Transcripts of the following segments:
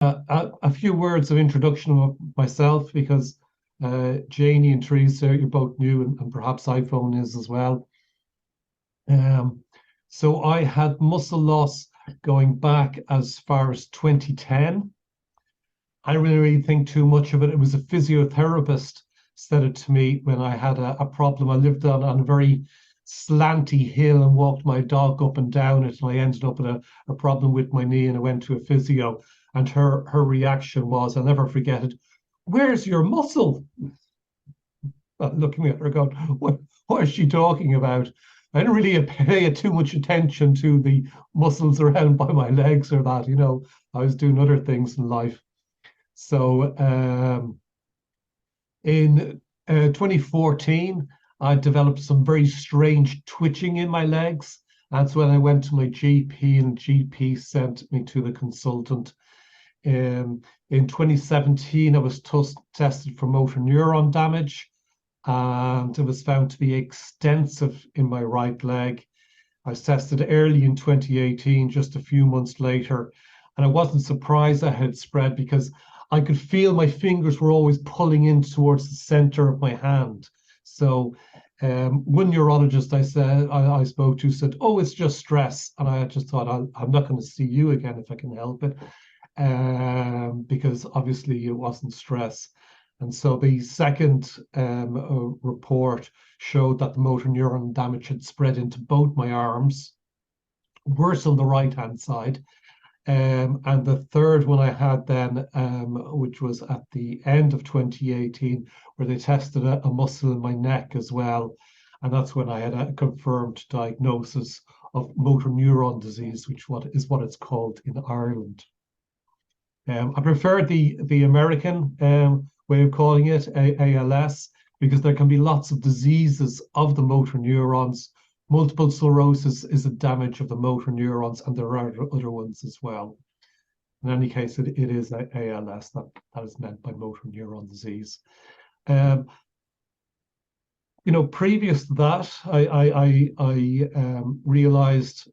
A few words of introduction of myself, because Janie and Teresa, you're both new, and perhaps iPhone is as well. Um, so I had muscle loss going back as far as 2010. I really think too much of it. It was a physiotherapist said it to me when I had a problem. I lived on a very slanty hill and walked my dog up and down it, and I ended up with a problem with my knee, and I went to a physio. And her reaction was, I'll never forget it, "Where's your muscle?" Looking at her going, what is she talking about? I didn't really pay too much attention to the muscles around by my legs or that, I was doing other things in life. So in 2014, I developed some very strange twitching in my legs. That's when I went to my GP, and GP sent me to the consultant. In 2017, I was tested for motor neuron damage, and it was found to be extensive in my right leg. I was tested early in 2018, just a few months later, and I wasn't surprised that it had spread, because I could feel my fingers were always pulling in towards the center of my hand. So one neurologist I spoke to said, "Oh, it's just stress." And I just thought, I'm not going to see you again if I can help it, because obviously it wasn't stress. And so the second report showed that the motor neuron damage had spread into both my arms, worse on the right-hand side. And the third one I had then, which was at the end of 2018, where they tested a muscle in my neck as well. And that's when I had a confirmed diagnosis of motor neuron disease, which is what it's called in Ireland. I prefer the American way of calling it, ALS, because there can be lots of diseases of the motor neurons. Multiple sclerosis is a damage of the motor neurons, and there are other ones as well. In any case, it is ALS that is meant by motor neuron disease. Previous to that, I realized,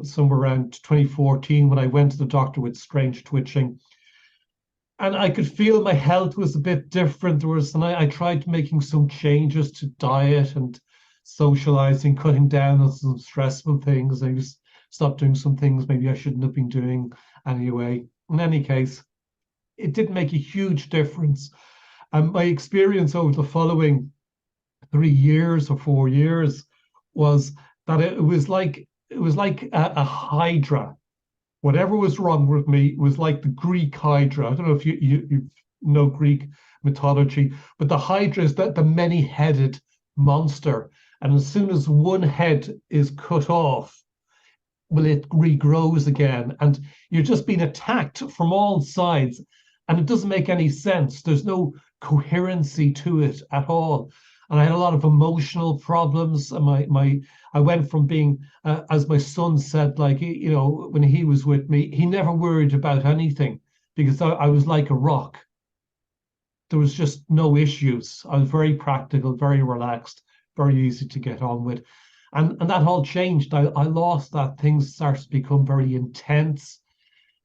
somewhere around 2014, when I went to the doctor with strange twitching, and I could feel my health was a bit different. And I tried making some changes to diet and socializing, cutting down on some stressful things. I just stopped doing some things maybe I shouldn't have been doing anyway. In any case, it didn't make a huge difference. And my experience over the following 3 years or 4 years was that it was like a hydra. Whatever was wrong with me was like the Greek hydra. I don't know if you know Greek mythology, but the hydra is the many-headed monster. And as soon as one head is cut off, well, it regrows again. And you're just being attacked from all sides. And it doesn't make any sense. There's no coherency to it at all. And I had a lot of emotional problems. I went from being, as my son said, when he was with me, he never worried about anything, because I was like a rock. There was just no issues. I was very practical, very relaxed, very easy to get on with. And that all changed. I lost that. Things started to become very intense.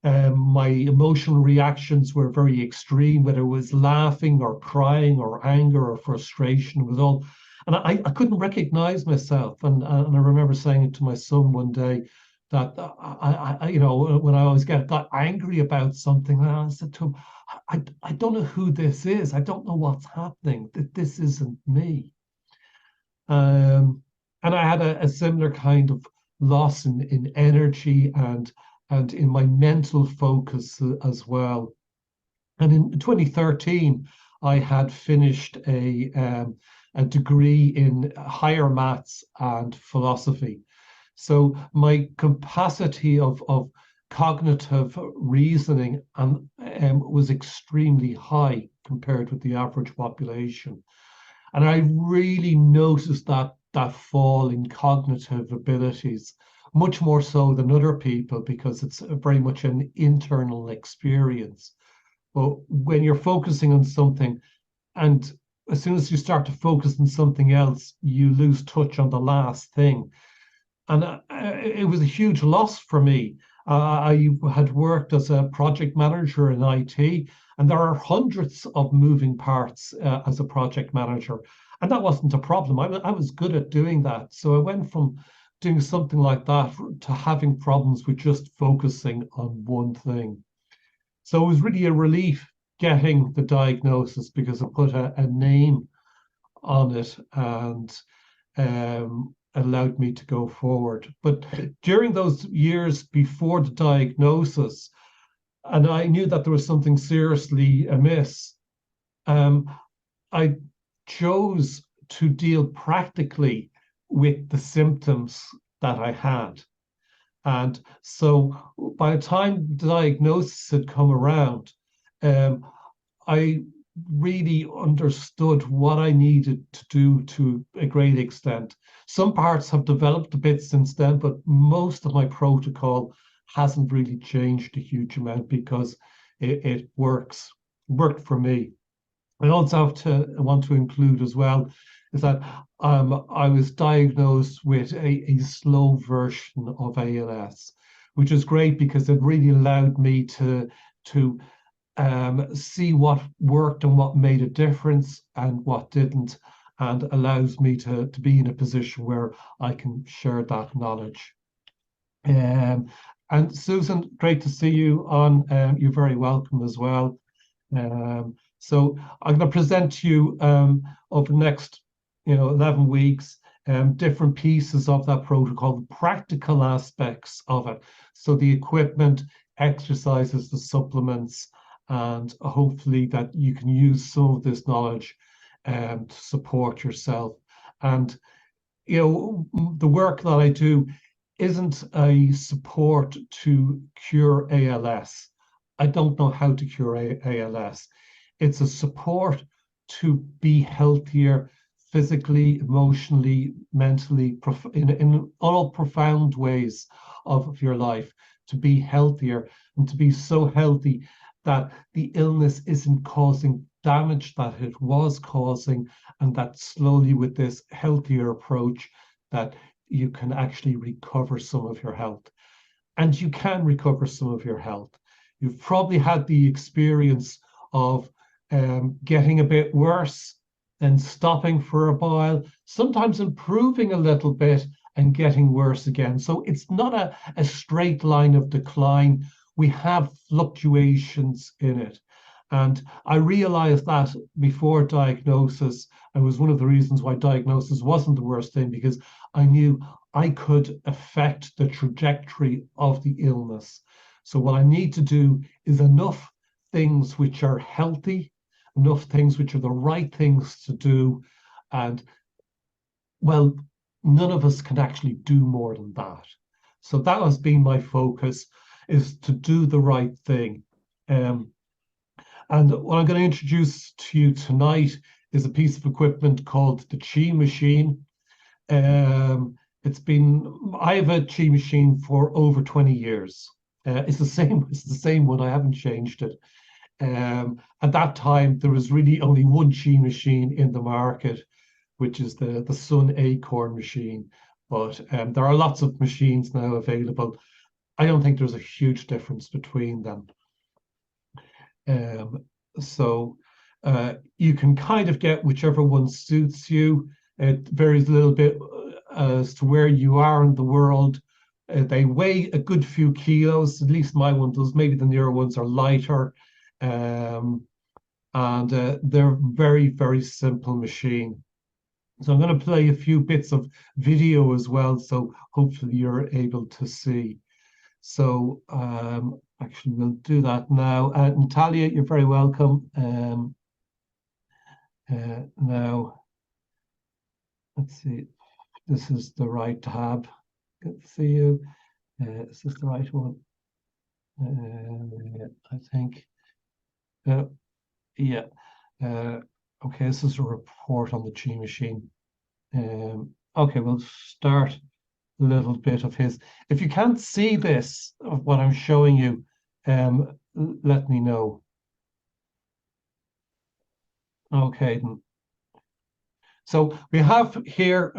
My emotional reactions were very extreme, whether it was laughing or crying or anger or frustration. It was all, and I couldn't recognize myself. And I remember saying it to my son one day, that when I always got angry about something, I said to him, I don't know who this is. I don't know what's happening. That this isn't me. And I had a similar kind of loss in energy and in my mental focus as well. And in 2013, I had finished a degree in higher maths and philosophy. So my capacity of cognitive reasoning was extremely high compared with the average population. And I really noticed that fall in cognitive abilities, much more so than other people, because it's very much an internal experience. But when you're focusing on something, and as soon as you start to focus on something else, you lose touch on the last thing. And it was a huge loss for me. I had worked as a project manager in IT, and there are hundreds of moving parts as a project manager. And that wasn't a problem. I was good at doing that. So I went from doing something like that to having problems with just focusing on one thing. So it was really a relief getting the diagnosis because it put a name on it and allowed me to go forward. But during those years before the diagnosis, and I knew that there was something seriously amiss, um, I chose to deal practically with the symptoms that I had. And so by the time the diagnosis had come around, um, I really understood what I needed to do to a great extent. Some parts have developed a bit since then, but most of my protocol hasn't really changed a huge amount because it worked for me. I also want to include as well is that I was diagnosed with a slow version of ALS, which is great because it really allowed me to see what worked and what made a difference and what didn't, and allows me to be in a position where I can share that knowledge. Um, and Susan, great to see you on. You're very welcome as well. So I'm going to present to you over the next, 11 weeks, different pieces of that protocol, the practical aspects of it. So the equipment, exercises, the supplements, and hopefully that you can use some of this knowledge to support yourself. And, the work that I do isn't a support to cure ALS. I don't know how to cure ALS. It's a support to be healthier physically, emotionally, mentally, in all profound ways of your life, to be healthier and to be so healthy that the illness isn't causing damage that it was causing, and that slowly with this healthier approach that you can actually recover some of your health. And you can recover some of your health. You've probably had the experience of getting a bit worse, then stopping for a while, sometimes improving a little bit and getting worse again. So it's not a straight line of decline. We have fluctuations in it. And I realized that before diagnosis, and was one of the reasons why diagnosis wasn't the worst thing, because I knew I could affect the trajectory of the illness. So what I need to do is enough things which are healthy, enough things which are the right things to do. And well, none of us can actually do more than that. So that has been my focus, is to do the right thing. And what I'm going to introduce to you tonight is a piece of equipment called the Chi machine. I have a Chi machine for over 20 years. It's the same one. I haven't changed it. At that time, there was really only one Chi machine in the market, which is the Sun Acorn machine. But there are lots of machines now available. I don't think there's a huge difference between them. So you can kind of get whichever one suits you. It varies a little bit as to where you are in the world. They weigh a good few kilos, at least my one does. Maybe the newer ones are lighter. And they're very, very simple machine. So I'm going to play a few bits of video as well, so hopefully you're able to see. So actually, we'll do that now. Natalia, you're very welcome. Now, let's see. This is the right tab. Good to see you. Is this the right one? I think. Yeah. Okay, this is a report on the Chi machine. Okay, we'll start a little bit of his. If you can't see this, of what I'm showing you, let me know. Okay. So we have here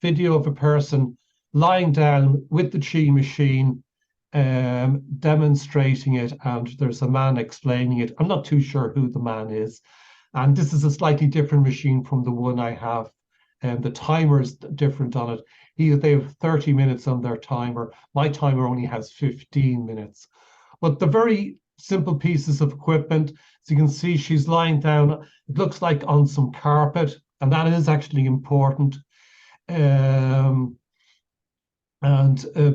video of a person lying down with the Chi machine. demonstrating it, and there's a man explaining it. I'm not too sure who the man is. And this is a slightly different machine from the one I have. And the timer is different on it. They have 30 minutes on their timer. My timer only has 15 minutes. But the very simple pieces of equipment, as you can see, she's lying down. It looks like on some carpet, and that is actually important.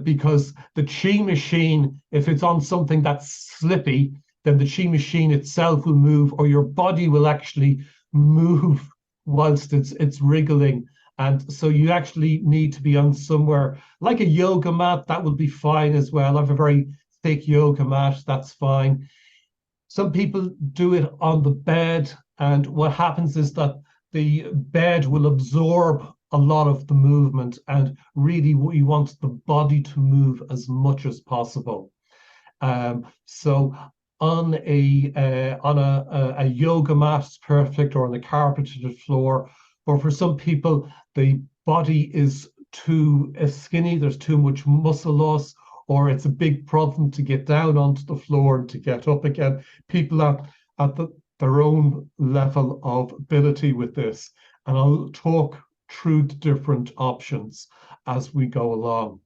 Because the chi machine, if it's on something that's slippy, then the chi machine itself will move, or your body will actually move whilst it's wriggling. And so you actually need to be on somewhere like a yoga mat. That will be fine as well. I have a very thick yoga mat. That's fine. Some people do it on the bed, and what happens is that the bed will absorb a lot of the movement, and really we want the body to move as much as possible. So on a yoga mat, it's perfect, or on a carpeted floor. But for some people, the body is too skinny, there's too much muscle loss, or it's a big problem to get down onto the floor and to get up again. People are at their own level of ability with this. And I'll talk through the different options as we go along.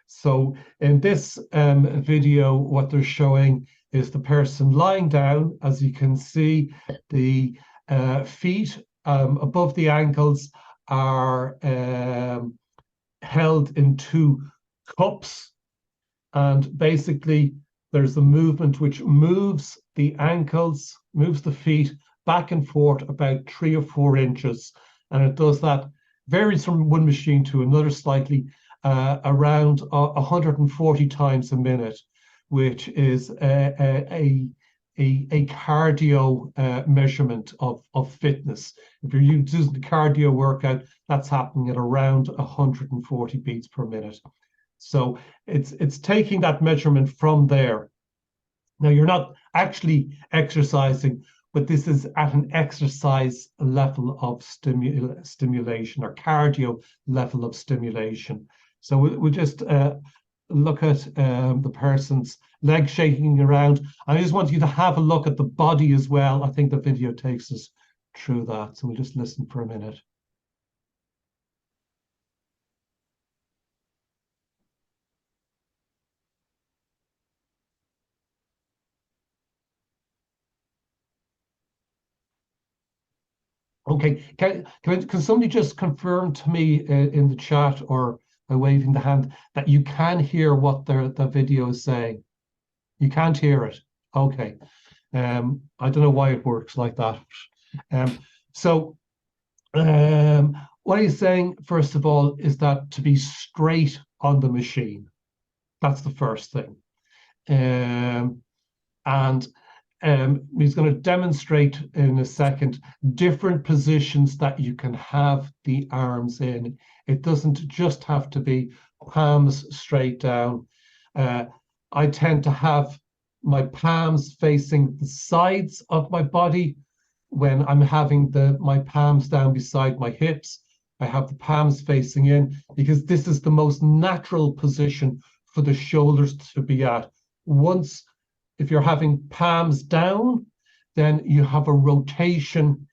So in this video, what they're showing is the person lying down. As you can see, the feet above the ankles are held in two cups. And basically, there's a movement which moves the ankles, moves the feet back and forth about 3 or 4 inches. And it does that, varies from one machine to another slightly, around 140 times a minute, which is a cardio measurement of fitness. If you're using the cardio workout, that's happening at around 140 beats per minute. So it's taking that measurement from there. Now, you're not actually exercising, but this is at an exercise level of stimulation, or cardio level of stimulation. So we'll just look at the person's leg shaking around. I just want you to have a look at the body as well. I think the video takes us through that. So we'll just listen for a minute. Okay, can somebody just confirm to me in the chat or by waving the hand that you can hear what the video is saying? You can't hear it. Okay. I don't know why it works like that. So what he's saying, first of all, is that to be straight on the machine. That's the first thing. And he's going to demonstrate in a second different positions that you can have the arms in. It doesn't just have to be palms straight down. I tend to have my palms facing the sides of my body when I'm having my palms down beside my hips. I have the palms facing in because this is the most natural position for the shoulders to be at. If you're having palms down, then you have a rotation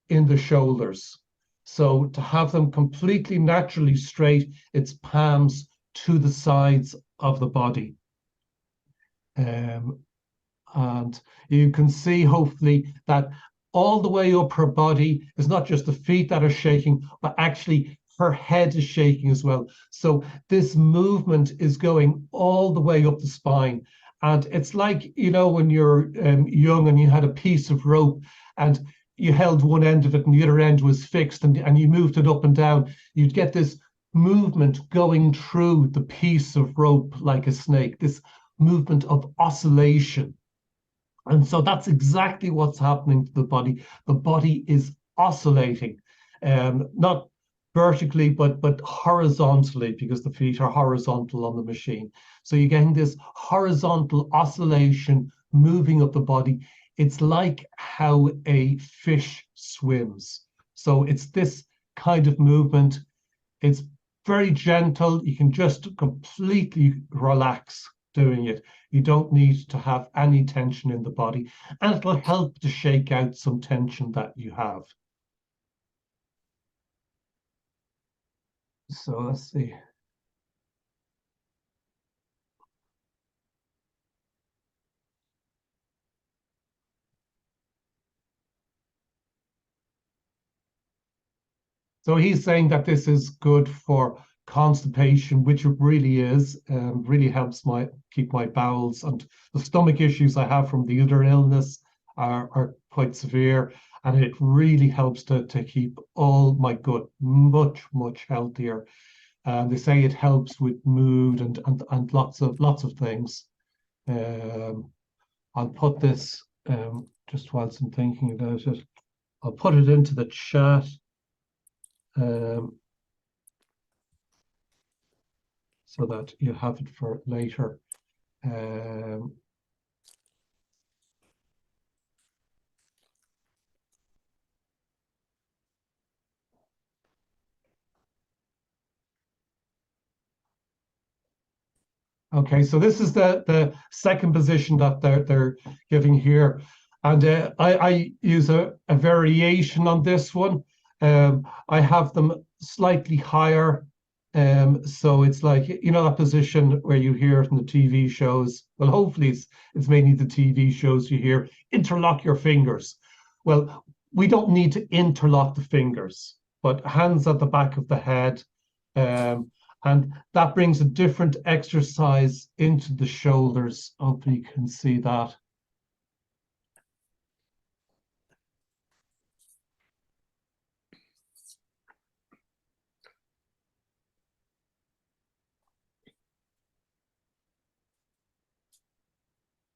in the shoulders. So to have them completely naturally straight, it's palms to the sides of the body. And you can see, hopefully, that all the way up her body is not just the feet that are shaking, but actually her head is shaking as well. So this movement is going all the way up the spine. And it's like, when you're young and you had a piece of rope and you held one end of it and the other end was fixed and you moved it up and down, you'd get this movement going through the piece of rope like a snake, this movement of oscillation. And so that's exactly what's happening to the body. The body is oscillating, not vertically, but horizontally, because the feet are horizontal on the machine. So you're getting this horizontal oscillation moving up the body. It's like how a fish swims. So it's this kind of movement. It's very gentle. You can just completely relax doing it. You don't need to have any tension in the body, and it'll help to shake out some tension that you have. So let's see. So he's saying that this is good for constipation, which it really is. Really helps my keep my bowels, and the stomach issues I have from the other illness are quite severe, and it really helps to keep all my gut much healthier. They say it helps with mood and lots of things. Um, I'll put this just whilst I'm thinking about it. I'll put it into the chat. Um, so that you have it for later. Okay, so this is the second position that they're giving here, and I use a variation on this one. I have them slightly higher, so it's like, you know, that position where you hear from the TV shows. Well, hopefully it's mainly the TV shows you hear, interlock your fingers. Well, we don't need to interlock the fingers, but hands at the back of the head. Um, and that brings a different exercise into the shoulders. Hopefully you can see that.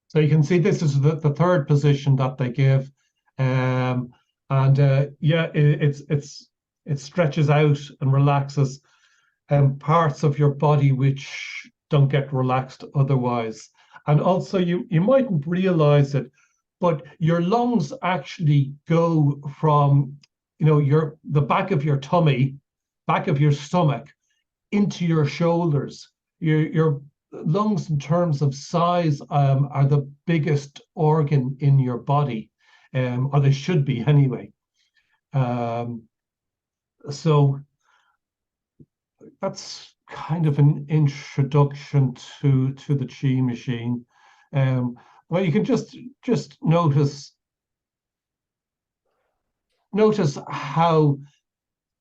So you can see this is the third position that they give. And yeah, it stretches out and relaxes parts of your body which don't get relaxed otherwise. And also you mightn't realize it, but your lungs actually go from, you know, the back of your tummy, back of your stomach, into your shoulders. Your lungs, in terms of size, are the biggest organ in your body, or they should be anyway. So that's kind of an introduction to the Chi machine. Well, you can just notice how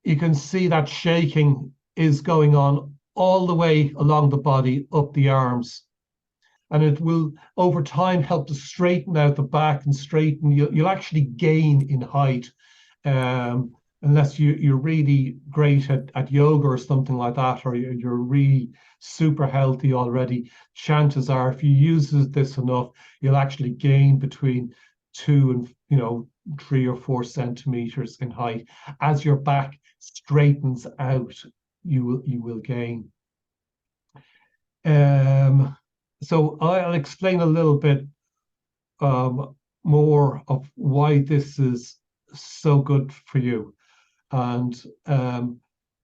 you can see that shaking is going on all the way along the body, up the arms. And it will, over time, help to straighten out the back and straighten. You'll actually gain in height, unless you're really great at yoga or something like that, or you're really super healthy already. Chances are, if you use this enough, you'll actually gain between 2 and 3 or 4 centimeters in height. As your back straightens out, you will gain. So I'll explain a little bit more of why this is so good for you. And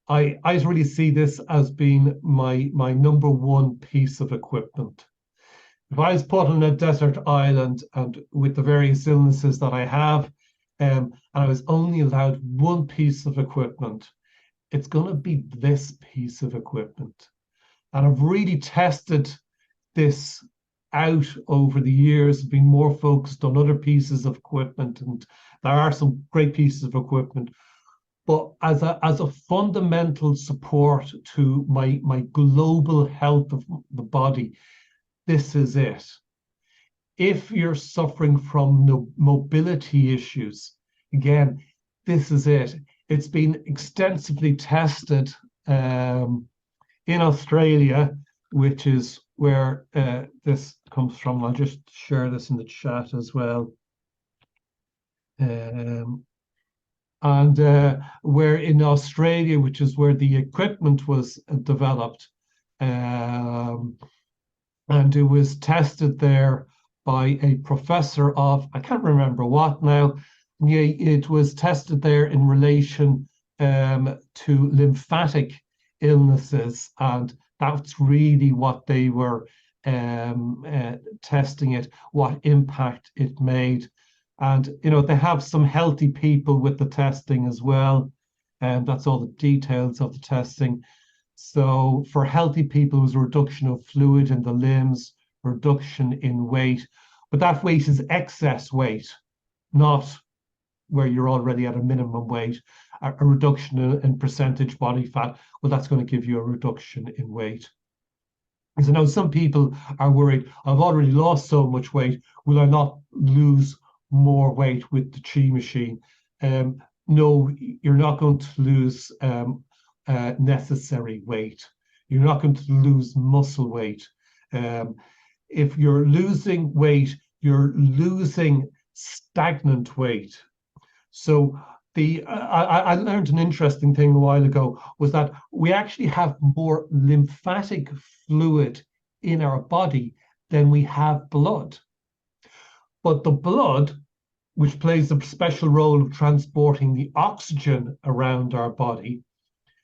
I really see this as being my number one piece of equipment. If I was put on a desert island and with the various illnesses that I have, and I was only allowed one piece of equipment, it's going to be this piece of equipment. And I've really tested this out over the years, been more focused on other pieces of equipment, and there are some great pieces of equipment. But as a fundamental support to my global health of the body, this is it. If you're suffering from no mobility issues, again, this is it. It's been extensively tested in Australia, which is where this comes from. I'll just share this in the chat as well. And where in Australia, which is where the equipment was developed, and it was tested there by a professor of, I can't remember what now. It was tested there in relation to lymphatic illnesses, and that's really what they were testing it, what impact it made. And they have some healthy people with the testing as well, and that's all the details of the testing. So for healthy people, it was a reduction of fluid in the limbs, reduction in weight, but that weight is excess weight, not where you're already at a minimum weight. A reduction in percentage body fat, well, that's going to give you a reduction in weight. Because I know some people are worried, I've already lost so much weight, will I not lose more weight with the Chi machine? No, you're not going to lose necessary weight. You're not going to lose muscle weight. If you're losing weight, you're losing stagnant weight. So I learned an interesting thing a while ago, was that we actually have more lymphatic fluid in our body than we have blood. But the blood, which plays a special role of transporting the oxygen around our body,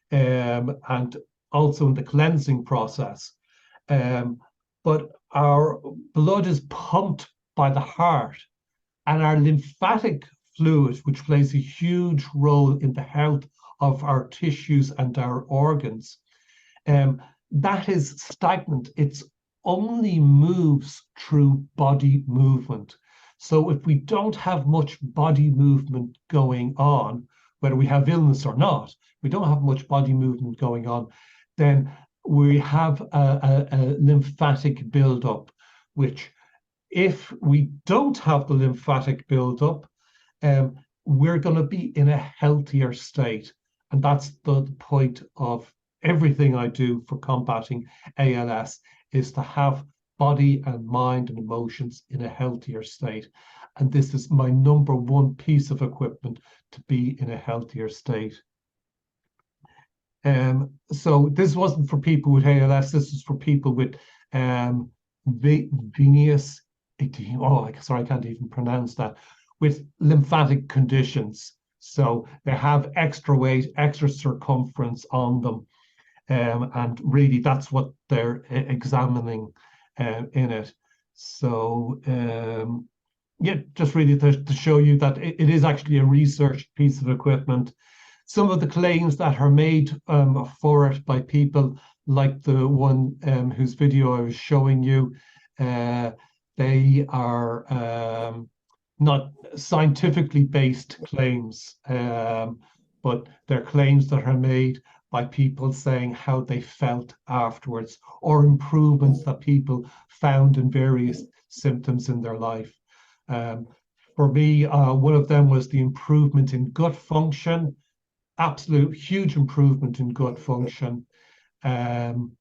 and also in the cleansing process, but our blood is pumped by the heart, and our lymphatic fluid, which plays a huge role in the health of our tissues and our organs, that is stagnant. It only moves through body movement. So if we don't have much body movement going on, whether we have illness or not, we don't have much body movement going on, then we have a lymphatic buildup, which, if we don't have the lymphatic buildup, we're going to be in a healthier state. And that's the point of everything I do for combating ALS, is to have body and mind and emotions in a healthier state. And this is my number one piece of equipment to be in a healthier state. So this wasn't for people with ALS, this is for people with venous, sorry, I can't even pronounce that, with lymphatic conditions. So they have extra weight, extra circumference on them. And really that's what they're examining in it. So yeah, just really to show you that it is actually a research piece of equipment. Some of the claims that are made for it by people like the one whose video I was showing you, they are not scientifically based claims, but they're claims that are made by people saying how they felt afterwards, or improvements that people found in various symptoms in their life. For me, one of them was the improvement in gut function, absolute huge improvement in gut function. And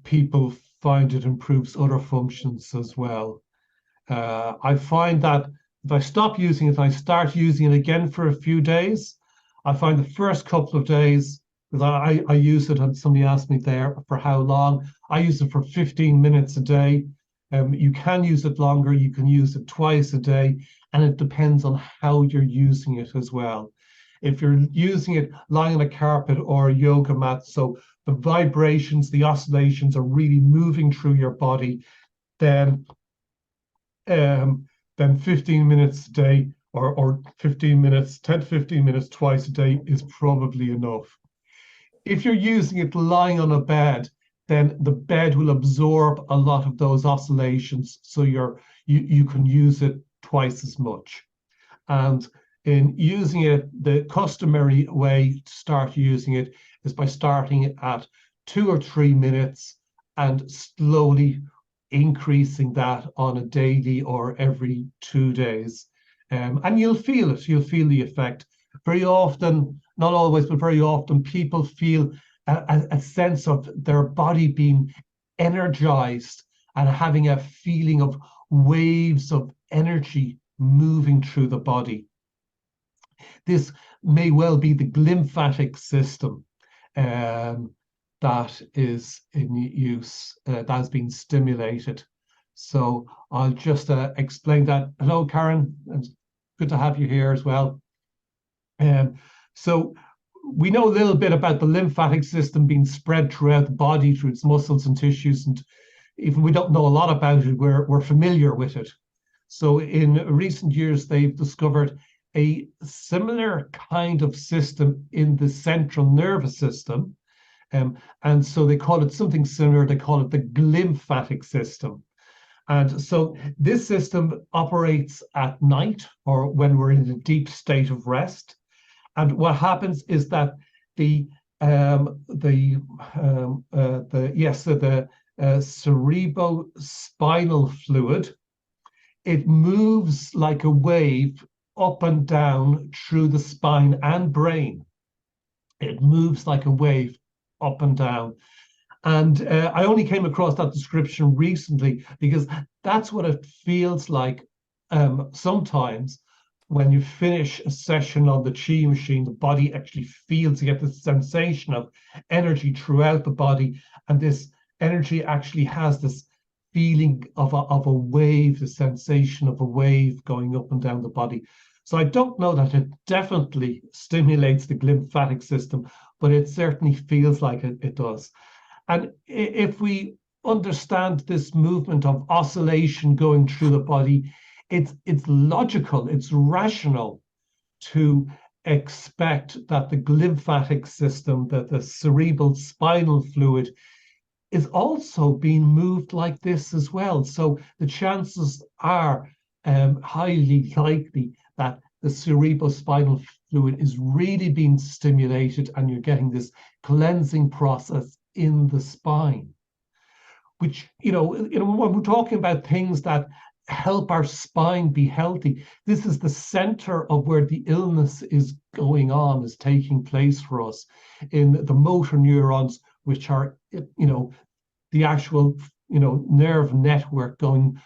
people find it improves other functions as well. I find that if I stop using it, I start using it again for a few days, I find the first couple of days, because I use it, and somebody asked me there for how long, I use it for 15 minutes a day. You can use it longer, you can use it twice a day, and it depends on how you're using it as well. If you're using it lying on a carpet or a yoga mat, so the vibrations, the oscillations are really moving through your body, then 15 minutes a day, or 15 minutes, 10 to 15 minutes twice a day is probably enough. If you're using it lying on a bed, then the bed will absorb a lot of those oscillations, so you can use it twice as much. And in using it, the customary way to start using it is by starting it at 2 or 3 minutes and slowly increasing that on a daily or every 2 days. And you'll feel it, you'll feel the effect. Very often, not always, but very often, people feel a sense of their body being energized and having a feeling of waves of energy moving through the body. This may well be the lymphatic system that is in use, that has been stimulated. So I'll just explain that. Hello, Karen. It's good to have you here as well. So we know a little bit about the lymphatic system being spread throughout the body through its muscles and tissues, and even we don't know a lot about it, we're familiar with it. So in recent years, they've discovered a similar kind of system in the central nervous system. And so they call it something similar. They call it the glymphatic system. And so this system operates at night or when we're in a deep state of rest. And what happens is that the cerebrospinal fluid, it moves like a wave up and down through the spine and brain. It moves like a wave up and down. And I only came across that description recently because that's what it feels like sometimes when you finish a session on the chi machine. The body actually feels, you get this sensation of energy throughout the body. And this energy actually has this feeling of a wave, the sensation of a wave going up and down the body. So I don't know that it definitely stimulates the glymphatic system, but it certainly feels like it does. And if we understand this movement of oscillation going through the body, it's logical, it's rational to expect that the glymphatic system, that the cerebral spinal fluid, is also being moved like this as well. So the chances are highly likely that the cerebrospinal fluid is really being stimulated and you're getting this cleansing process in the spine, which, when we're talking about things that help our spine be healthy, this is the center of where the illness is going on, is taking place for us in the motor neurons, which are, the actual, nerve network going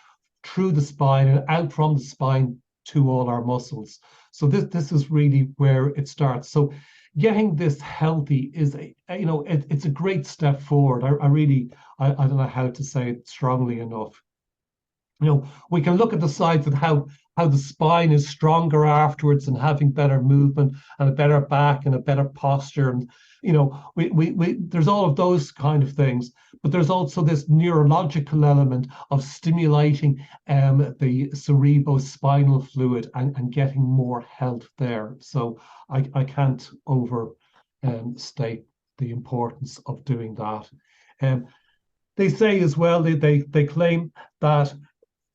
through the spine and out from the spine to all our muscles. So this is really where it starts. So getting this healthy is it's a great step forward. I don't know how to say it strongly enough. We can look at the sides of how the spine is stronger afterwards and having better movement and a better back and a better posture. And, there's all of those kind of things, but there's also this neurological element of stimulating the cerebrospinal fluid and getting more health there. So I can't overstate the importance of doing that. They say as well, they claim that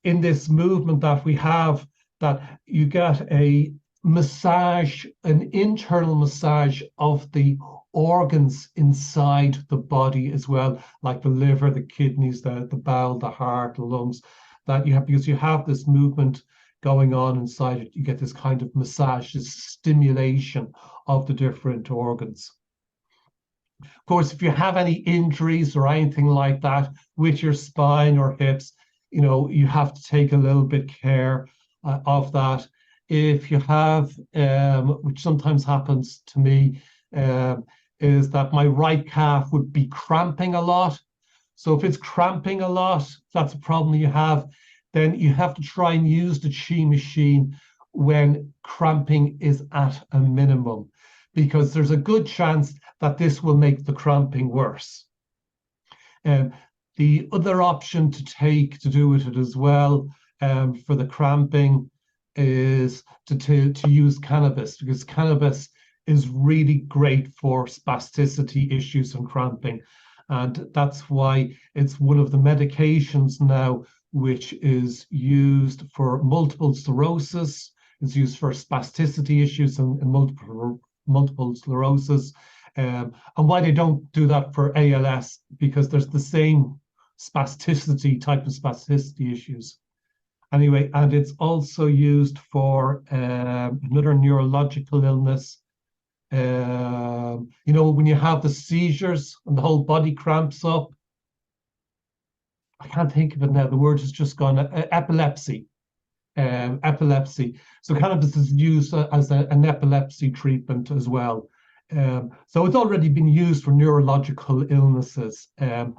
in this movement that we have, that you get a massage, an internal massage of the organs inside the body as well, like the liver, the kidneys, the bowel, the heart, the lungs, that you have, because you have this movement going on inside it, you get this kind of massage, this stimulation of the different organs. Of course, if you have any injuries or anything like that with your spine or hips, you have to take a little bit care of that. If you have, which sometimes happens to me, is that my right calf would be cramping a lot. So if it's cramping a lot, if that's a problem you have, then you have to try and use the chi machine when cramping is at a minimum, because there's a good chance that this will make the cramping worse. The other option to take to do with it as well, for the cramping, is to use cannabis, because cannabis is really great for spasticity issues and cramping. And that's why it's one of the medications now which is used for multiple sclerosis. It's used for spasticity issues and multiple sclerosis. And why they don't do that for ALS, because there's the same type of spasticity issues. Anyway, and it's also used for another neurological illness. When you have the seizures and the whole body cramps up. I can't think of it now. The word has just gone. Epilepsy. Epilepsy. So cannabis is used as an epilepsy treatment as well. So it's already been used for neurological illnesses, and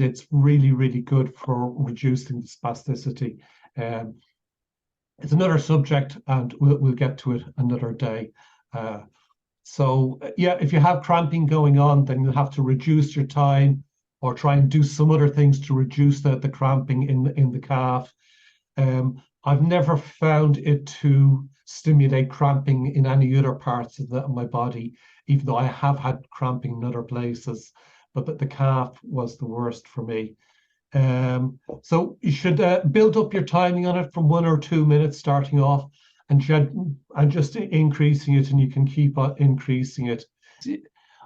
it's really, really good for reducing the spasticity. It's another subject, and we'll get to it another day. So yeah, if you have cramping going on, then you have to reduce your time or try and do some other things to reduce the cramping in the calf. I've never found it to stimulate cramping in any other parts of my body, even though I have had cramping in other places. But the calf was the worst for me. So you should build up your timing on it from 1 or 2 minutes starting off, and just increasing it, and you can keep on increasing it.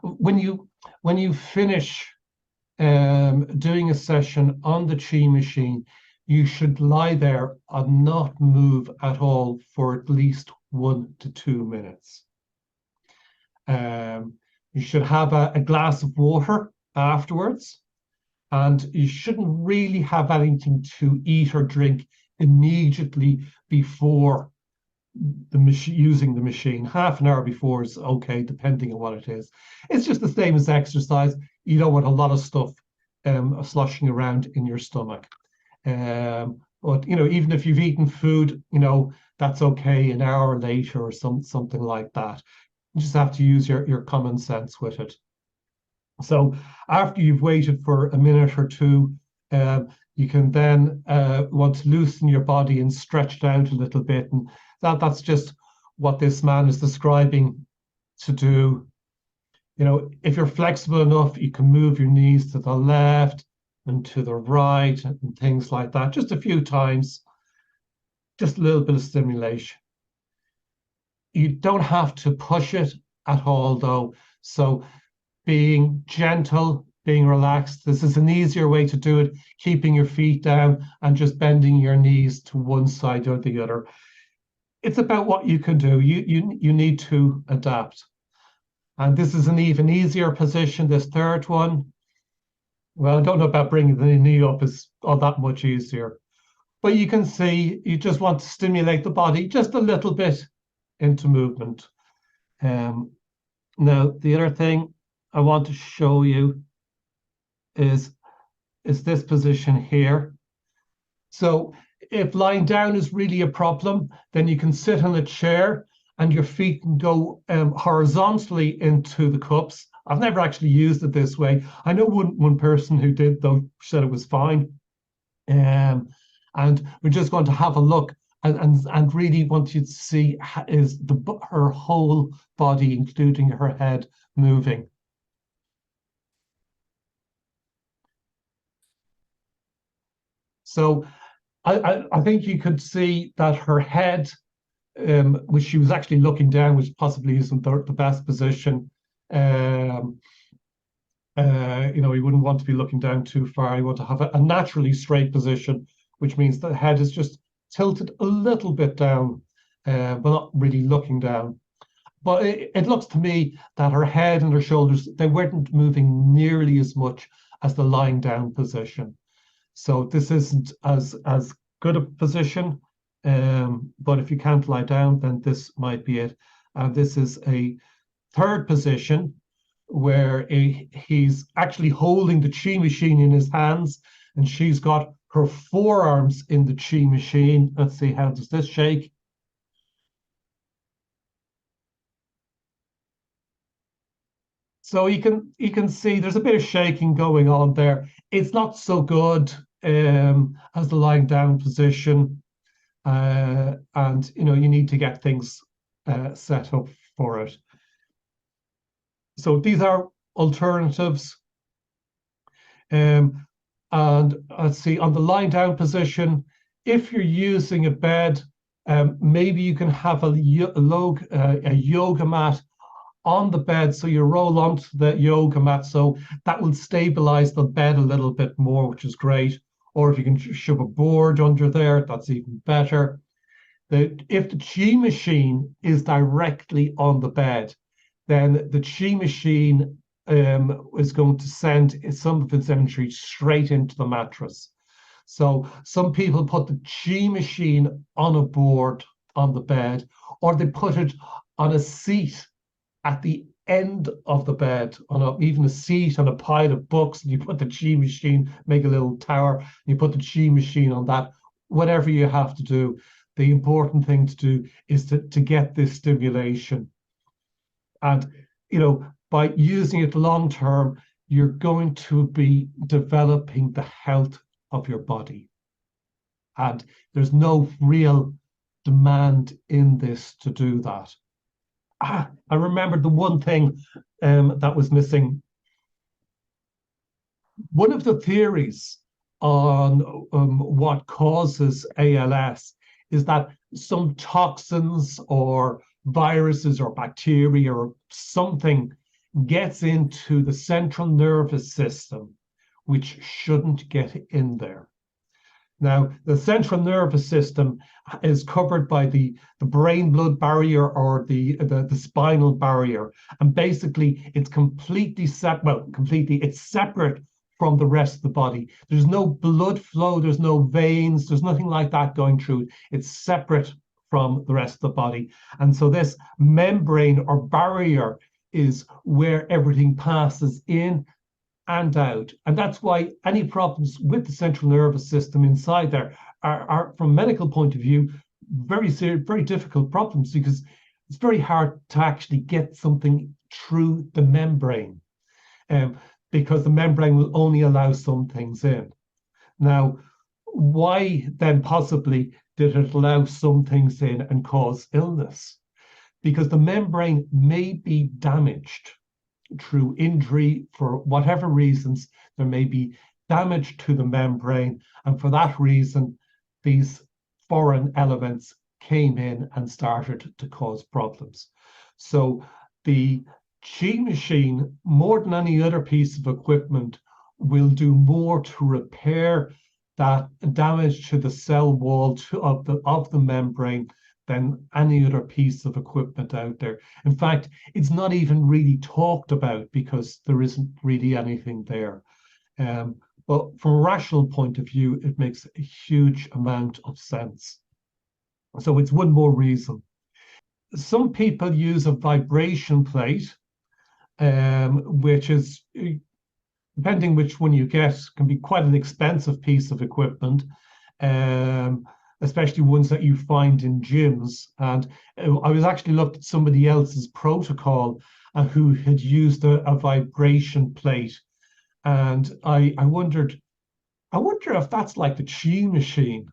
When you finish doing a session on the chi machine, you should lie there and not move at all for at least 1 to 2 minutes. You should have a glass of water afterwards, and you shouldn't really have anything to eat or drink immediately before using the machine. Half an hour before is okay, depending on what it is. It's just the same as exercise. You don't want a lot of stuff sloshing around in your stomach. But even if you've eaten food, that's okay an hour later or something like that. You just have to use your common sense with it. So after you've waited for a minute or two, you can then want to loosen your body and stretch it out a little bit. And that's just what this man is describing to do. If you're flexible enough, you can move your knees to the left and to the right and things like that. Just a few times, just a little bit of stimulation. You don't have to push it at all, though. So being gentle, being relaxed. This is an easier way to do it, keeping your feet down and just bending your knees to one side or the other. It's about what you can do. You need to adapt. And this is an even easier position, this third one. Well, I don't know about bringing the knee up is all that much easier. But you can see you just want to stimulate the body just a little bit into movement. Now, the other thing I want to show you is this position here. So if lying down is really a problem, then you can sit on a chair and your feet can go horizontally into the cups. I've never actually used it this way. I know one person who did, though, said it was fine. And we're just going to have a look and really want you to see is her whole body, including her head, moving. So I think you could see that her head, which she was actually looking down, which possibly isn't the best position. You wouldn't want to be looking down too far. You want to have a naturally straight position, which means the head is just tilted a little bit down, but not really looking down. But it looks to me that her head and her shoulders, they weren't moving nearly as much as the lying down position. So this isn't as good a position, but if you can't lie down, then this might be it. And this is a third position where he's actually holding the chi machine in his hands, and she's got her forearms in the chi machine. Let's see, how does this shake? So you can see there's a bit of shaking going on there. It's not so good as the lying down position, and you need to get things set up for it. So these are alternatives. And let's see, on the lying down position, if you're using a bed, maybe you can have a yoga mat on the bed, so you roll onto the yoga mat, so that will stabilize the bed a little bit more, which is great. Or if you can shove a board under there, that's even better. If the chi machine is directly on the bed, then the chi machine is going to send some of its energy straight into the mattress. So some people put the chi machine on a board on the bed, or they put it on a seat at the end of the bed, on even a seat on a pile of books, and you put the chi machine, make a little tower, and you put the chi machine on that. Whatever you have to do, the important thing to do is to get this stimulation. And, by using it long term, you're going to be developing the health of your body. And there's no real demand in this to do that. I remember the one thing that was missing. One of the theories on what causes ALS is that some toxins or viruses or bacteria or something gets into the central nervous system, which shouldn't get in there. Now, the central nervous system is covered by the brain-blood barrier or the spinal barrier. And basically, it's completely it's separate from the rest of the body. There's no blood flow, there's no veins, there's nothing like that going through. It's separate from the rest of the body. And so this membrane or barrier is where everything passes in and out. And that's why any problems with the central nervous system inside there are from a medical point of view, very serious, very difficult problems, because it's very hard to actually get something through the membrane, because the membrane will only allow some things in. Now, why then possibly did it allow some things in and cause illness? Because the membrane may be damaged through injury for whatever reasons. There may be damage to the membrane, and for that reason, these foreign elements came in and started to cause problems. So the Chi machine, more than any other piece of equipment, will do more to repair that damage to the cell wall of the membrane than any other piece of equipment out there. In fact, it's not even really talked about because there isn't really anything there. But from a rational point of view, it makes a huge amount of sense. So it's one more reason. Some people use a vibration plate, which is, depending which one you get, can be quite an expensive piece of equipment. Especially ones that you find in gyms. And I was actually looked at somebody else's protocol who had used a vibration plate. And I wonder if that's like the Chi machine.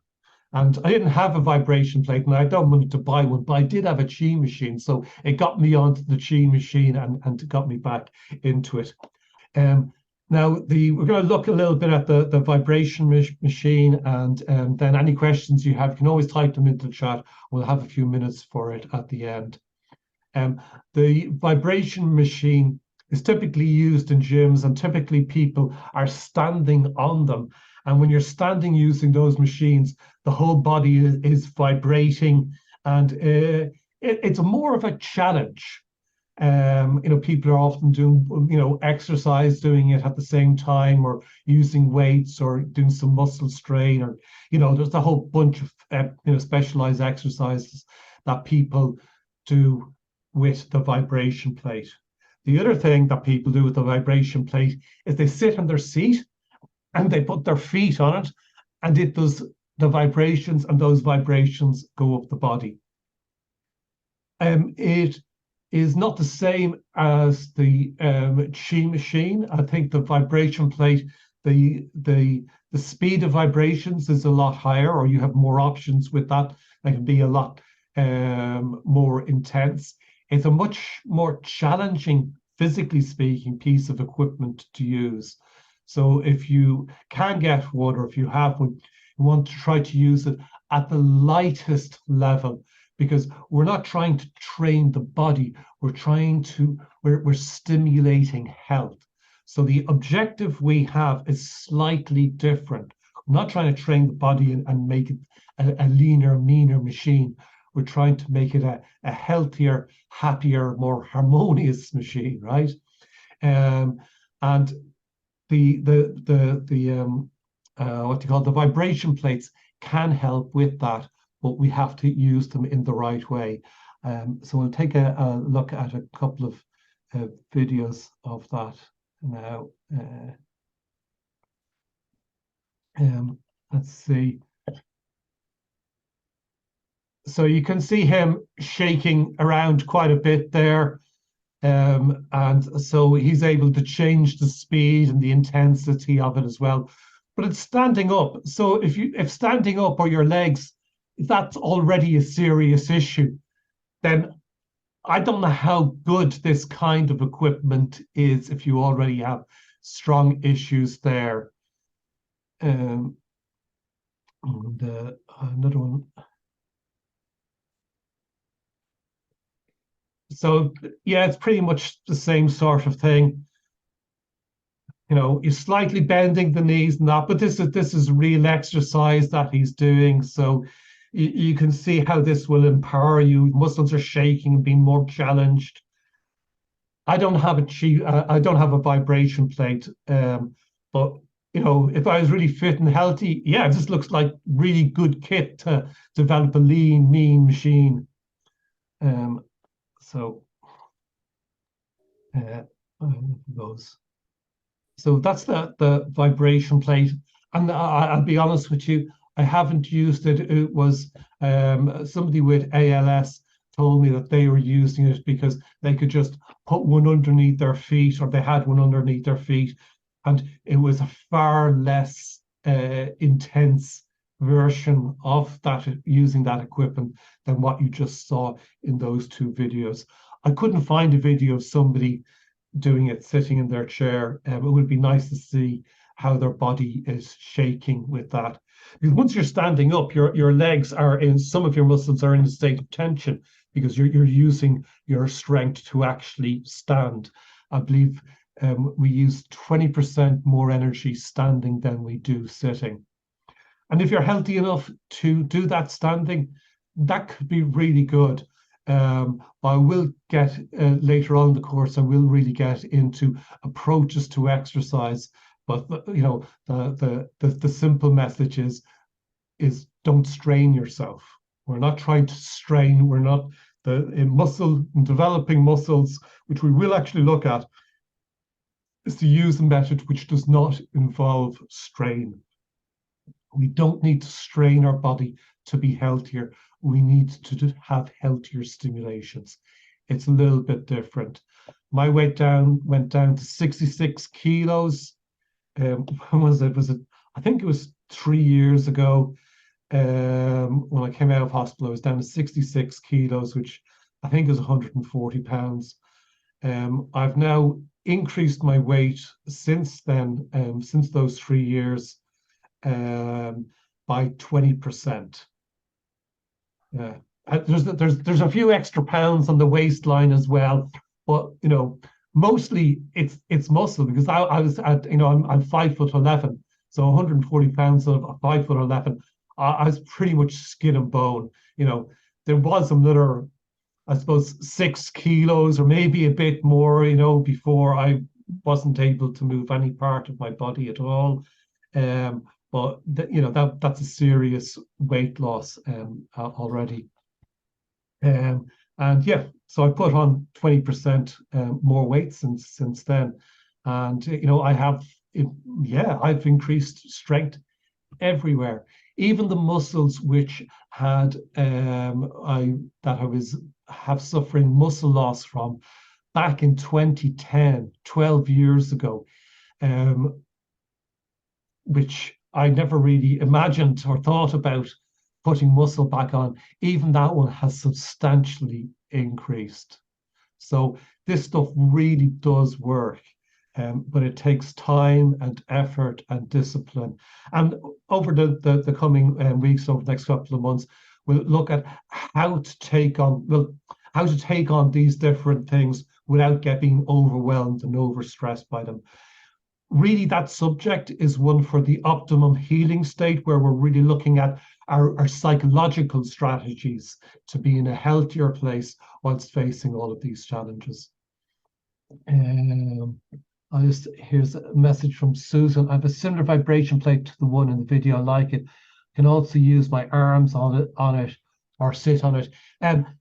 And I didn't have a vibration plate, and I don't want to buy one, but I did have a Chi machine. So it got me onto the Chi machine and got me back into it. Now, we're going to look a little bit at the vibration machine, and then any questions you have, you can always type them into the chat. We'll have a few minutes for it at the end. The vibration machine is typically used in gyms, and typically people are standing on them. And when you're standing using those machines, the whole body is vibrating, and it's more of a challenge. People are often doing, exercise, doing it at the same time, or using weights, or doing some muscle strain, or, there's a whole bunch of, specialized exercises that people do with the vibration plate. The other thing that people do with the vibration plate is they sit on their seat and they put their feet on it, and it does the vibrations, and those vibrations go up the body. It is not the same as the Chi machine. I think the vibration plate, the speed of vibrations is a lot higher, or you have more options with that. They can be a lot more intense. It's a much more challenging, physically speaking, piece of equipment to use. So if you can get one, or if you have one, you want to try to use it at the lightest level, because we're not trying to train the body, we're stimulating health. So the objective we have is slightly different. We're not trying to train the body and make it a leaner, meaner machine. We're trying to make it a healthier, happier, more harmonious machine, right? And the the vibration plates can help with that, but we have to use them in the right way. So we'll take a look at a couple of videos of that now. Let's see. So you can see him shaking around quite a bit there. And so he's able to change the speed and the intensity of it as well. But it's standing up. So if standing up or your legs, if that's already a serious issue, then I don't know how good this kind of equipment is if you already have strong issues there. Um, and another one. So yeah, it's pretty much the same sort of thing. You know, you're slightly bending the knees and that, but this is real exercise that he's doing. So you can see how this will empower you. Muscles are shaking and being more challenged. I don't have I don't have a vibration plate, but you know, if I was really fit and healthy, yeah, this looks like really good kit to develop a lean, mean machine. Um, so uh, those. So that's the vibration plate. And I'll be honest with you, I haven't used it. It was somebody with ALS told me that they were using it because they could just put one underneath their feet, or they had one underneath their feet, and it was a far less intense version of that, using that equipment, than what you just saw in those two videos. I couldn't find a video of somebody doing it sitting in their chair. It would be nice to see how their body is shaking with that. Because once you're standing up, your legs are in, some of your muscles are in a state of tension because you're using your strength to actually stand. I believe we use 20% more energy standing than we do sitting. And if you're healthy enough to do that standing, that could be really good. I will get later on in the course, I will really get into approaches to exercise. But you know, the simple message is don't strain yourself. We're not trying to strain. We're not in developing muscles, which we will actually look at, is to use a method which does not involve strain. We don't need to strain our body to be healthier. We need to have healthier stimulations. It's a little bit different. My weight went down to 66 kilos. When was it? I think it was 3 years ago. When I came out of hospital, I was down to 66 kilos, which I think is 140 pounds. I've now increased my weight since then, since those 3 years, by 20%. Yeah. There's a few extra pounds on the waistline as well, but you know, mostly it's muscle, because I was at, you know, I'm 5'11", so 140 pounds of 5'11". I was pretty much skin and bone. You know, there was another, I suppose, 6 kilos or maybe a bit more, you know, before I wasn't able to move any part of my body at all. But you know, that's a serious weight loss already. And yeah, so I put on 20% more weight since then, and you know, I've increased strength everywhere, even the muscles which had I was have suffering muscle loss from back in 2010, 12 years ago, which I never really imagined or thought about putting muscle back on. Even that one has substantially increased. So this stuff really does work, but it takes time and effort and discipline. And over the coming weeks, over the next couple of months, we'll look at how to take on these different things without getting overwhelmed and overstressed by them. Really, that subject is one for the optimum healing state, where we're really looking at our psychological strategies to be in a healthier place whilst facing all of these challenges. Here's a message from Susan. I have a similar vibration plate to the one in the video. I like it. Can also use my arms on it or sit on it.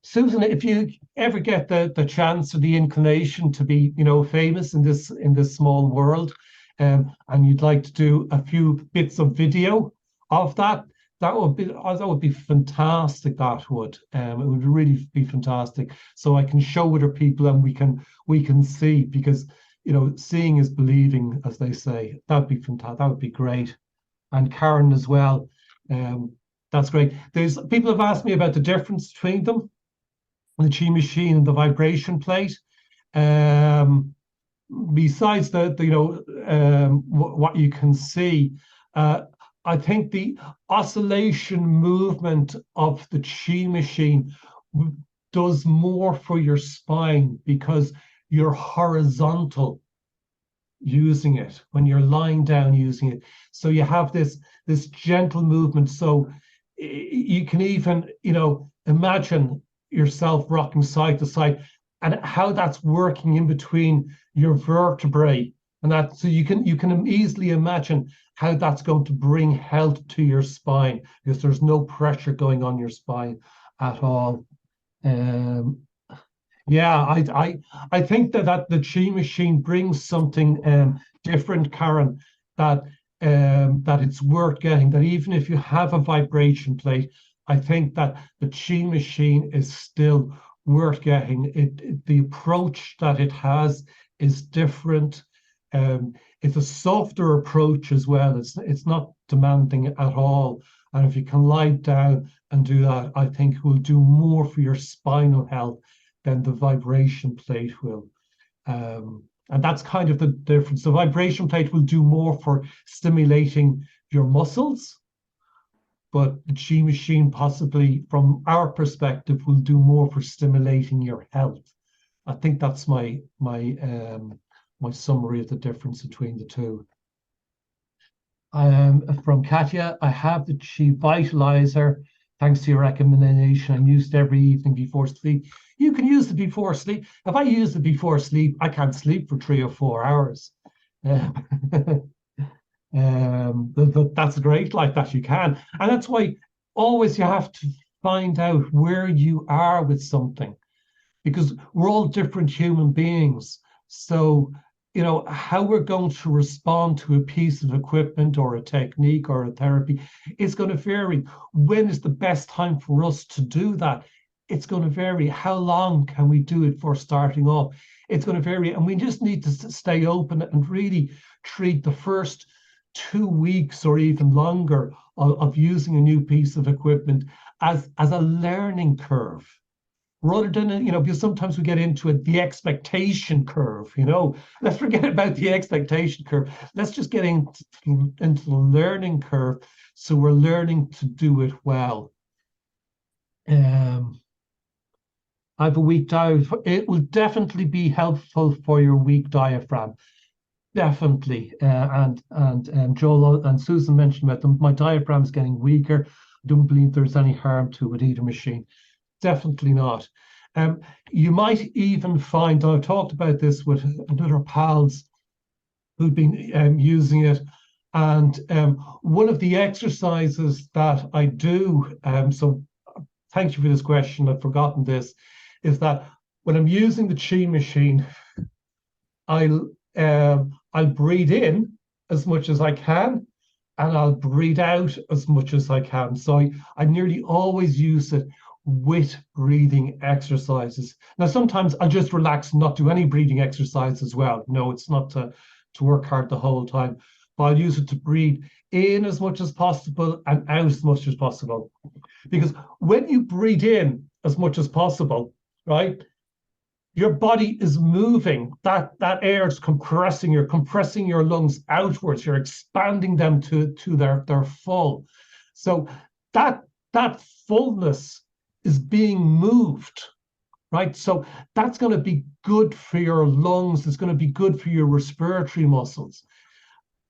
Susan, if you ever get the chance or the inclination to be, you know, famous in this small world, and you'd like to do a few bits of video of that, that would be fantastic. That would it would really be fantastic. So I can show other people, and we can see, because seeing is believing, as they say. That'd be fantastic. That would be great. And Karen as well. Um, that's great. There's people have asked me about the difference between them, the chi machine and the vibration plate. Um, Besides what you can see, uh, I think the oscillation movement of the chi machine does more for your spine, because you're horizontal using it when you're lying down using it. So you have this gentle movement. So you can even imagine yourself rocking side to side, and how that's working in between your vertebrae, and that, so you can easily imagine how that's going to bring health to your spine, because there's no pressure going on your spine at all. um, yeah, I think that the Chi machine brings something different, Karen, that that it's worth getting. That even if you have a vibration plate, I think that the Chi machine is still worth getting. The approach that it has is different. It's a softer approach as well. It's not demanding at all. And if you can lie down and do that, I think it will do more for your spinal health than the vibration plate will. And that's kind of the difference. The vibration plate will do more for stimulating your muscles, but the Chi machine, possibly from our perspective, will do more for stimulating your health. I think that's my summary of the difference between the two. From Katya, I have the Chi Vitalizer. Thanks to your recommendation, I used it every evening before sleep. You can use it before sleep. If I use it before sleep, I can't sleep for 3 or 4 hours. That's great, like that you can. And that's why always you have to find out where you are with something, because we're all different human beings. So, how we're going to respond to a piece of equipment or a technique or a therapy is going to vary. When is the best time for us to do that? It's going to vary. How long can we do it for starting off? It's going to vary. And we just need to stay open and really treat the first 2 weeks or even longer of using a new piece of equipment as a learning curve, rather than, because sometimes we get into it, the expectation curve. Let's forget about the expectation curve. Let's just get into the learning curve, so we're learning to do it well. I have a weak diaphragm. It will definitely be helpful for your weak diaphragm. Definitely. And Joel and Susan mentioned about them. My diaphragm's getting weaker. I don't believe there's any harm to it either machine. Definitely not. You might even find, I've talked about this with another pals who've been using it, and one of the exercises that I do, so thank you for this question, I've forgotten this, is that when I'm using the Chi machine, I'll breathe in as much as I can, and I'll breathe out as much as I can. So I nearly always use it with breathing exercises. Now, sometimes I'll just relax and not do any breathing exercise as well. No, it's not to work hard the whole time, but I'll use it to breathe in as much as possible and out as much as possible. Because when you breathe in as much as possible, right, your body is moving. That air is compressing. You're compressing your lungs outwards. You're expanding them to their full. So that fullness is being moved, right? So that's going to be good for your lungs. It's going to be good for your respiratory muscles.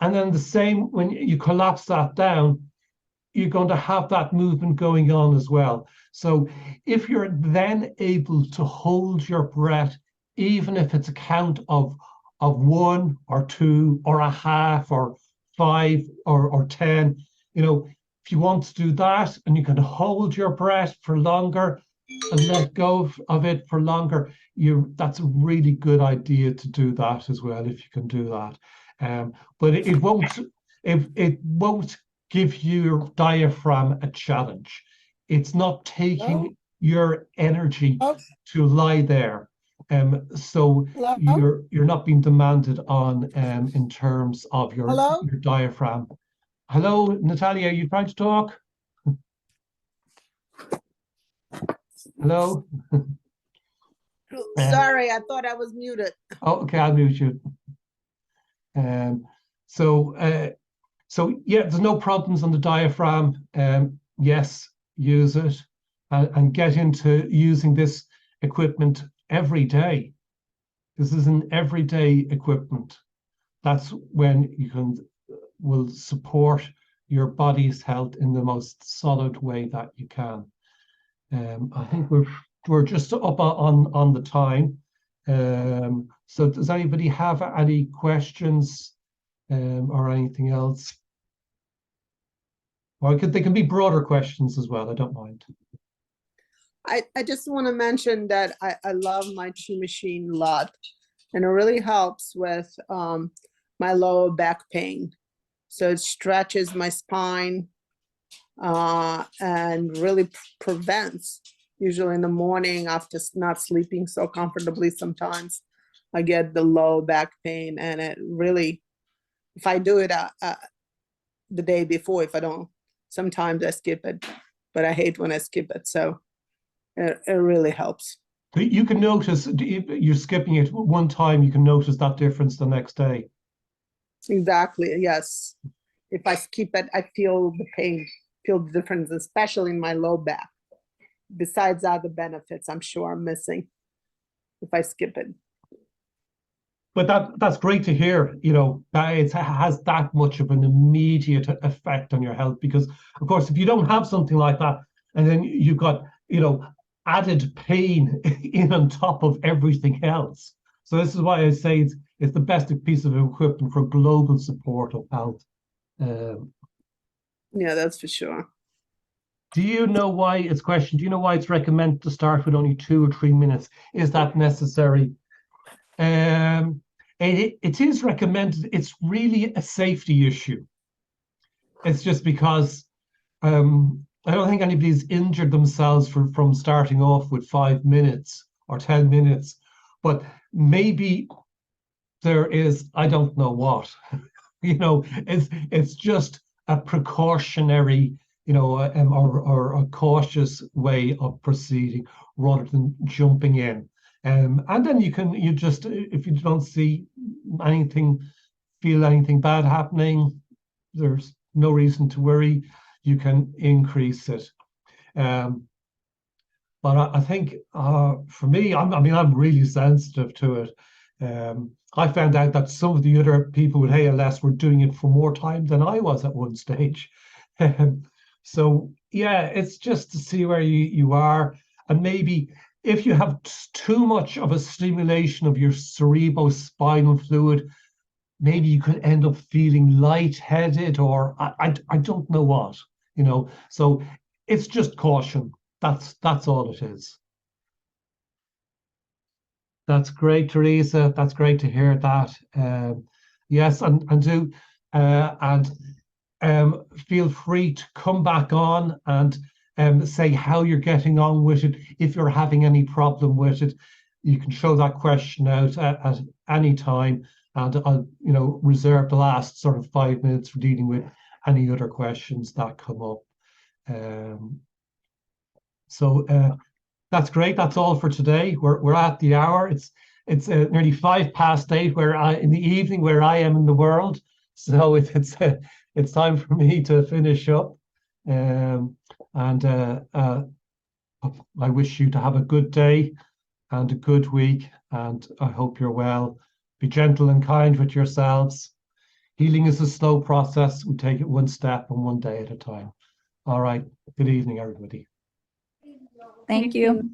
And then the same, when you collapse that down, you're going to have that movement going on as well. So if you're then able to hold your breath, even if it's a count of 1 or 2 or a half or 5 or 10, if you want to do that and you can hold your breath for longer and let go of it for longer, that's a really good idea to do that as well, if you can do that. But it won't give your diaphragm a challenge. It's not taking your energy to lie there. So you're not being demanded on in terms of your diaphragm. Hello, Natalia, are you trying to talk? Hello? Sorry, I thought I was muted. Oh, okay, I'll mute you. So yeah, there's no problems on the diaphragm. Yes, use it and get into using this equipment every day. This is an everyday equipment. That's when you will support your body's health in the most solid way that you can. I think we're just up on the time. So does anybody have any questions or anything else? Or they can be broader questions as well. I don't mind. I just want to mention that I love my Chi machine a lot, and it really helps with my lower back pain. So it stretches my spine and really prevents, usually in the morning after not sleeping so comfortably, sometimes I get the low back pain, and it really, if I do it the day before, if I don't, sometimes I skip it, but I hate when I skip it. So it really helps. You can notice you're skipping it one time, you can notice that difference the next day. Exactly, yes. If I skip it, I feel the pain, feel the difference, especially in my low back. Besides other benefits, I'm sure I'm missing if I skip it. But that's great to hear, you know, that it has that much of an immediate effect on your health, because of course, if you don't have something like that, and then you've got, you know, added pain in on top of everything else. So this is why I say it's the best piece of equipment for global support of health. Yeah, that's for sure. Do you know why it's questioned? Do you know why it's recommended to start with only 2 or 3 minutes? Is that necessary? It is recommended. It's really a safety issue. It's just because I don't think anybody's injured themselves from starting off with 5 minutes or 10 minutes, but maybe there is, I don't know what, you know, it's just a precautionary, you know, or a cautious way of proceeding rather than jumping in. And then you just, if you don't see anything, feel anything bad happening, there's no reason to worry. You can increase it. But I think for me, I'm really sensitive to it. I found out that some of the other people with ALS were doing it for more time than I was at one stage. So yeah, it's just to see where you are, and maybe if you have too much of a stimulation of your cerebrospinal fluid, maybe you could end up feeling lightheaded, or I don't know what, you know. So it's just caution. That's all it is. That's great, Teresa. That's great to hear that. Yes, feel free to come back on and say how you're getting on with it. If you're having any problem with it, you can show that question out at any time, and I'll, you know, reserve the last sort of 5 minutes for dealing with any other questions that come up. That's great. That's all for today. We're at the hour. It's nearly 8:05 where in the evening where I am in the world. So it's time for me to finish up. I wish you to have a good day and a good week, and I hope you're well. Be gentle and kind with yourselves. Healing is a slow process. We take it one step and one day at a time. All right. Good evening, everybody. Thank you.